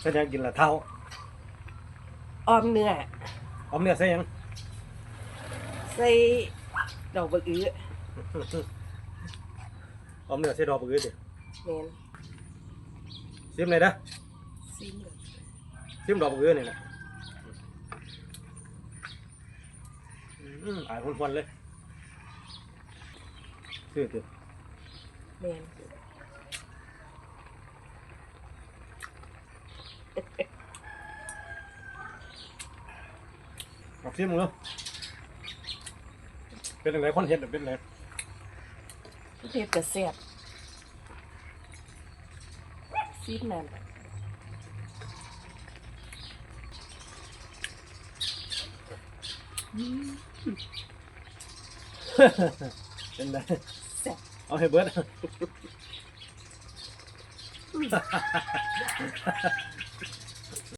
ใส่ยังกินละเท่าออมเนื้อออมเนี่ยใส่ยังใส่ดอกบักอื้อออมเนี่ยใส่ดอกบักอื้อดิแมนซิมเลยนะซิมเลยซิมดอกบักอื้อนี่นะอายควันๆเลยซื้อเถอะแมนเอาซิมมึงเนาะเป็นยังไงคนเห็ดเป็นยังไงเผ็ดกระเสียบซิมนั่นเป็นไงแซ่บเอาให้เบิร์ด